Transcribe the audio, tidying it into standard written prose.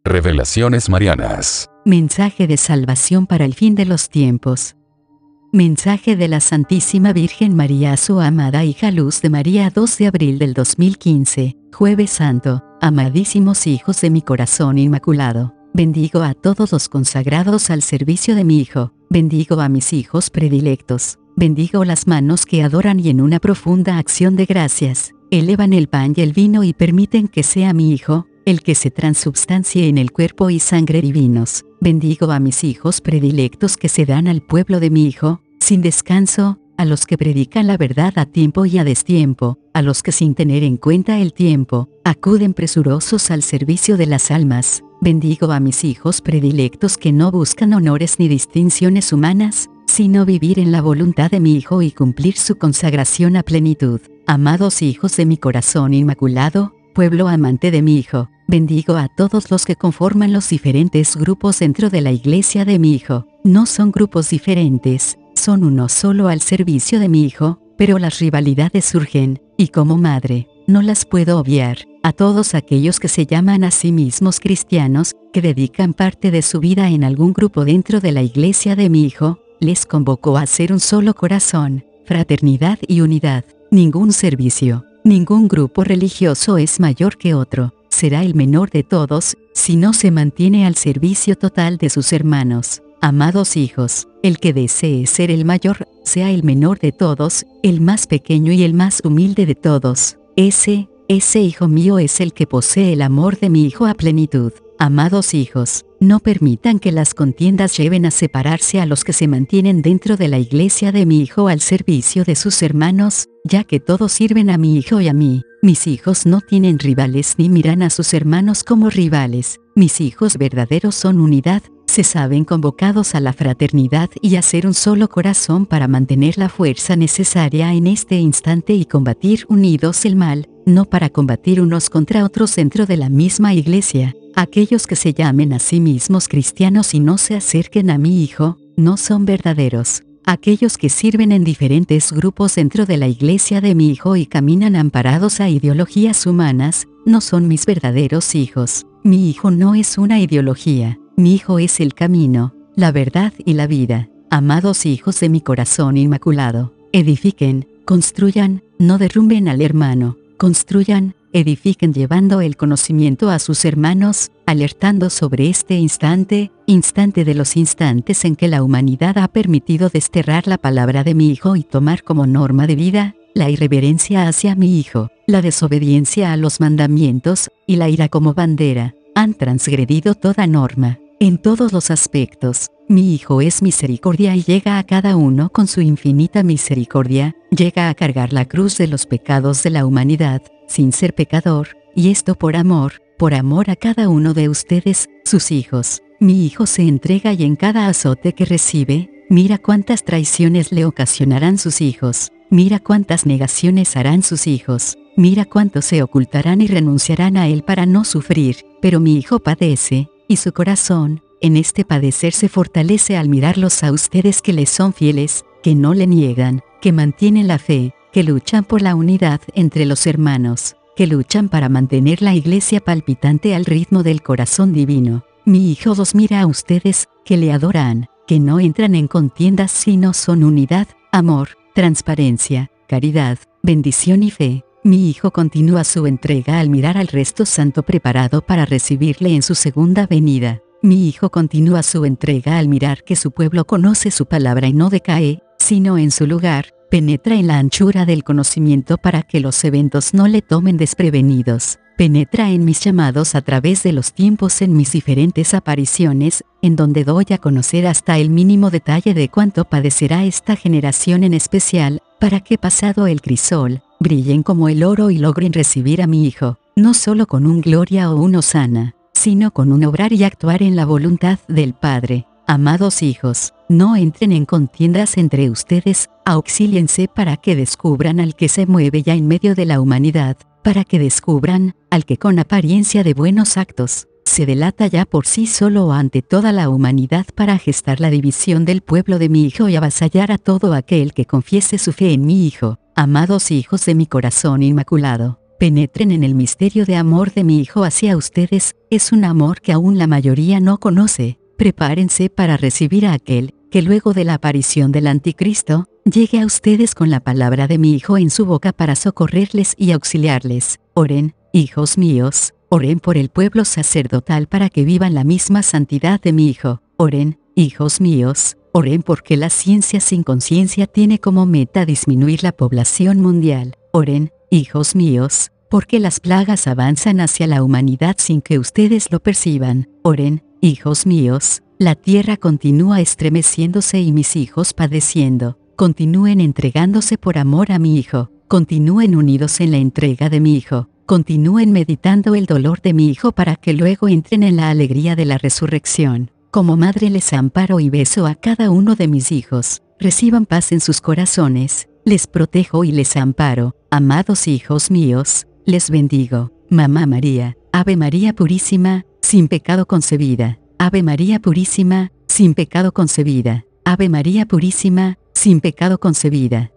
Revelaciones marianas. Mensaje de salvación para el fin de los tiempos. Mensaje de la Santísima Virgen María a su amada hija Luz de María, 2 de abril del 2015, Jueves Santo. Amadísimos hijos de mi corazón inmaculado, bendigo a todos los consagrados al servicio de mi Hijo, bendigo a mis hijos predilectos, bendigo las manos que adoran y en una profunda acción de gracias, elevan el pan y el vino y permiten que sea mi Hijo el que se transubstancie en el cuerpo y sangre divinos. Bendigo a mis hijos predilectos que se dan al pueblo de mi Hijo, sin descanso, a los que predican la verdad a tiempo y a destiempo, a los que sin tener en cuenta el tiempo, acuden presurosos al servicio de las almas. Bendigo a mis hijos predilectos que no buscan honores ni distinciones humanas, sino vivir en la voluntad de mi Hijo y cumplir su consagración a plenitud. Amados hijos de mi corazón inmaculado, pueblo amante de mi Hijo, bendigo a todos los que conforman los diferentes grupos dentro de la iglesia de mi Hijo. No son grupos diferentes, son uno solo al servicio de mi Hijo, pero las rivalidades surgen, y como madre, no las puedo obviar. A todos aquellos que se llaman a sí mismos cristianos, que dedican parte de su vida en algún grupo dentro de la iglesia de mi Hijo, les convoco a ser un solo corazón, fraternidad y unidad. Ningún servicio, ningún grupo religioso es mayor que otro, será el menor de todos, si no se mantiene al servicio total de sus hermanos. Amados hijos, el que desee ser el mayor, sea el menor de todos, el más pequeño y el más humilde de todos. Ese hijo mío es el que posee el amor de mi Hijo a plenitud. Amados hijos, no permitan que las contiendas lleven a separarse a los que se mantienen dentro de la iglesia de mi Hijo al servicio de sus hermanos, ya que todos sirven a mi Hijo y a mí. Mis hijos no tienen rivales ni miran a sus hermanos como rivales. Mis hijos verdaderos son unidad, se saben convocados a la fraternidad y a ser un solo corazón para mantener la fuerza necesaria en este instante y combatir unidos el mal, no para combatir unos contra otros dentro de la misma iglesia. Aquellos que se llamen a sí mismos cristianos y no se acerquen a mi Hijo, no son verdaderos. Aquellos que sirven en diferentes grupos dentro de la iglesia de mi Hijo y caminan amparados a ideologías humanas, no son mis verdaderos hijos. Mi Hijo no es una ideología, mi Hijo es el camino, la verdad y la vida. Amados hijos de mi corazón inmaculado, edifiquen, construyan, no derrumben al hermano, construyan, edifiquen llevando el conocimiento a sus hermanos, alertando sobre este instante de los instantes en que la humanidad ha permitido desterrar la palabra de mi Hijo y tomar como norma de vida la irreverencia hacia mi Hijo, la desobediencia a los mandamientos y la ira como bandera. Han transgredido toda norma, en todos los aspectos. Mi Hijo es misericordia y llega a cada uno con su infinita misericordia, llega a cargar la cruz de los pecados de la humanidad, sin ser pecador, y esto por amor a cada uno de ustedes, sus hijos. Mi Hijo se entrega y en cada azote que recibe, mira cuántas traiciones le ocasionarán sus hijos, mira cuántas negaciones harán sus hijos, mira cuántos se ocultarán y renunciarán a él para no sufrir, pero mi Hijo padece, y su corazón, en este padecer se fortalece al mirarlos a ustedes que les son fieles, que no le niegan, que mantienen la fe, que luchan por la unidad entre los hermanos, que luchan para mantener la iglesia palpitante al ritmo del corazón divino. Mi Hijo los mira a ustedes, que le adoran, que no entran en contiendas sino son unidad, amor, transparencia, caridad, bendición y fe. Mi Hijo continúa su entrega al mirar al resto santo preparado para recibirle en su segunda venida. Mi Hijo continúa su entrega al mirar que su pueblo conoce su palabra y no decae, sino en su lugar, penetra en la anchura del conocimiento para que los eventos no le tomen desprevenidos. Penetra en mis llamados a través de los tiempos en mis diferentes apariciones, en donde doy a conocer hasta el mínimo detalle de cuánto padecerá esta generación en especial, para que pasado el crisol, brillen como el oro y logren recibir a mi Hijo, no solo con un gloria o un hosana, sino con un obrar y actuar en la voluntad del Padre. Amados hijos, no entren en contiendas entre ustedes, auxíliense para que descubran al que se mueve ya en medio de la humanidad, para que descubran al que con apariencia de buenos actos se delata ya por sí solo ante toda la humanidad para gestar la división del pueblo de mi Hijo y avasallar a todo aquel que confiese su fe en mi Hijo. Amados hijos de mi corazón inmaculado, penetren en el misterio de amor de mi Hijo hacia ustedes, es un amor que aún la mayoría no conoce. Prepárense para recibir a aquel, que luego de la aparición del Anticristo, llegue a ustedes con la palabra de mi Hijo en su boca para socorrerles y auxiliarles. Oren, hijos míos, oren por el pueblo sacerdotal para que vivan la misma santidad de mi Hijo. Oren, hijos míos, oren porque la ciencia sin conciencia tiene como meta disminuir la población mundial. Oren, hijos míos, porque las plagas avanzan hacia la humanidad sin que ustedes lo perciban. Oren, hijos míos, la tierra continúa estremeciéndose y mis hijos padeciendo. Continúen entregándose por amor a mi Hijo. Continúen unidos en la entrega de mi Hijo. Continúen meditando el dolor de mi Hijo para que luego entren en la alegría de la resurrección. Como madre les amparo y beso a cada uno de mis hijos. Reciban paz en sus corazones. Les protejo y les amparo. Amados hijos míos, les bendigo. Mamá María, Ave María Purísima, sin pecado concebida. Ave María Purísima, sin pecado concebida. Ave María Purísima, sin pecado concebida.